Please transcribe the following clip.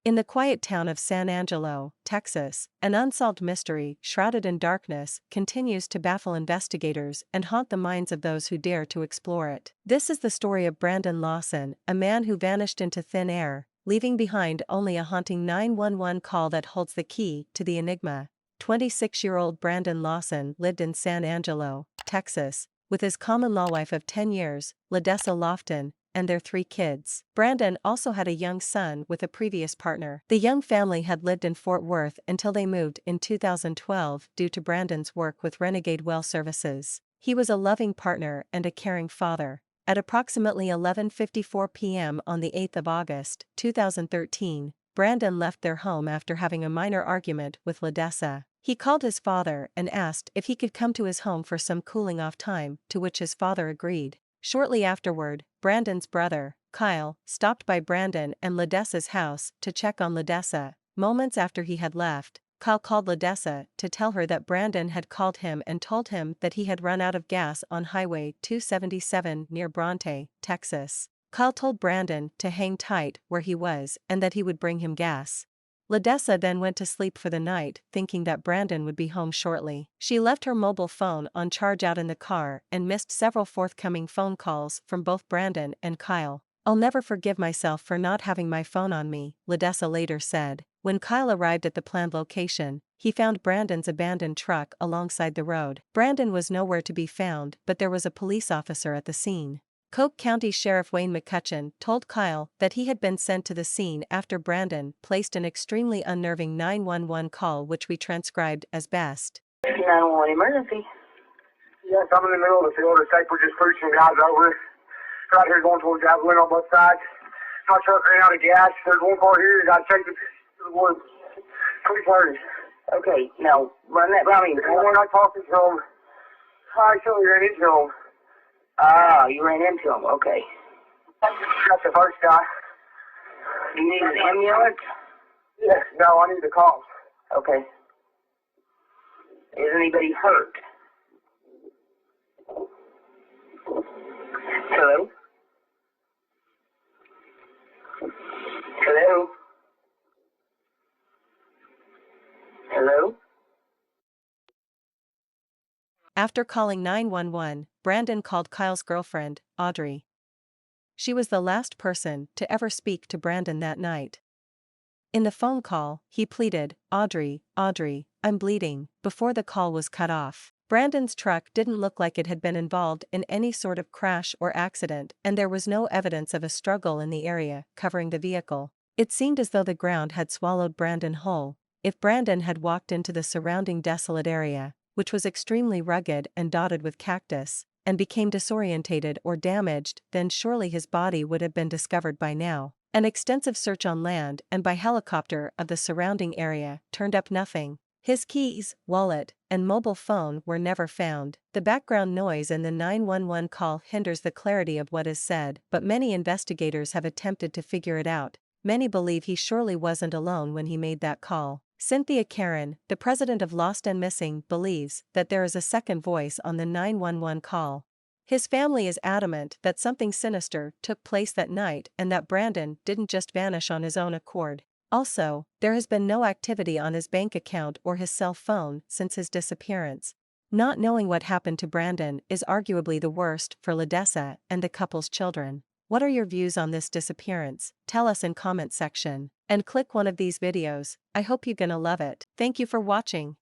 In the quiet town of San Angelo, Texas, an unsolved mystery, shrouded in darkness, continues to baffle investigators and haunt the minds of those who dare to explore it. This is the story of Brandon Lawson, a man who vanished into thin air, leaving behind only a haunting 911 call that holds the key to the enigma. 26-year-old Brandon Lawson lived in San Angelo, Texas, with his common-law wife of 10 years, Ladessa Lofton, and their 3 kids. Brandon also had a young son with a previous partner. The young family had lived in Fort Worth until they moved in 2012 due to Brandon's work with Renegade Well Services. He was a loving partner and a caring father. At approximately 11:54 p.m. on the 8th of August, 2013, Brandon left their home after having a minor argument with Ladessa. He called his father and asked if he could come to his home for some cooling-off time, to which his father agreed. Shortly afterward, Brandon's brother, Kyle, stopped by Brandon and Ladessa's house to check on Ladessa. Moments after he had left, Kyle called Ladessa to tell her that Brandon had called him and told him that he had run out of gas on Highway 277 near Bronte, Texas. Kyle told Brandon to hang tight where he was and that he would bring him gas. Ladessa then went to sleep for the night, thinking that Brandon would be home shortly. She left her mobile phone on charge out in the car and missed several forthcoming phone calls from both Brandon and Kyle. "I'll never forgive myself for not having my phone on me," Ladessa later said. When Kyle arrived at the planned location, he found Brandon's abandoned truck alongside the road. Brandon was nowhere to be found, but there was a police officer at the scene. Coke County Sheriff Wayne McCutcheon told Kyle that he had been sent to the scene after Brandon placed an extremely unnerving 911 call, which we transcribed as best. 911 emergency. Yes, I'm in the middle of the field. It's like we're just pushing guys over. Right here going towards Javelin on both sides. My truck ran out of gas. There's one car here. You got to take it to the woods. Please hurry. Okay, now run that by me. We're not talking to him. I still ran into him. Ah, you ran into him. Okay. That's the first guy. You need an ambulance? Yes, no, I need the cops. Okay. Is anybody hurt? Hello? Hello? Hello? After calling 911, Brandon called Kyle's girlfriend, Audrey. She was the last person to ever speak to Brandon that night. In the phone call, he pleaded, Audrey, I'm bleeding," before the call was cut off. Brandon's truck didn't look like it had been involved in any sort of crash or accident, and there was no evidence of a struggle in the area covering the vehicle. It seemed as though the ground had swallowed Brandon whole. If Brandon had walked into the surrounding desolate area, which was extremely rugged and dotted with cactus, and became disorientated or damaged, then surely his body would have been discovered by now. An extensive search on land and by helicopter of the surrounding area turned up nothing. His keys, wallet, and mobile phone were never found. The background noise in the 911 call hinders the clarity of what is said, but many investigators have attempted to figure it out. Many believe he surely wasn't alone when he made that call. Cynthia Karen, the president of Lost and Missing, believes that there is a second voice on the 911 call. His family is adamant that something sinister took place that night and that Brandon didn't just vanish on his own accord. Also, there has been no activity on his bank account or his cell phone since his disappearance. Not knowing what happened to Brandon is arguably the worst for Ladessa and the couple's children. What are your views on this disappearance? Tell us in comment section. And click one of these videos. I hope you're gonna love it. Thank you for watching.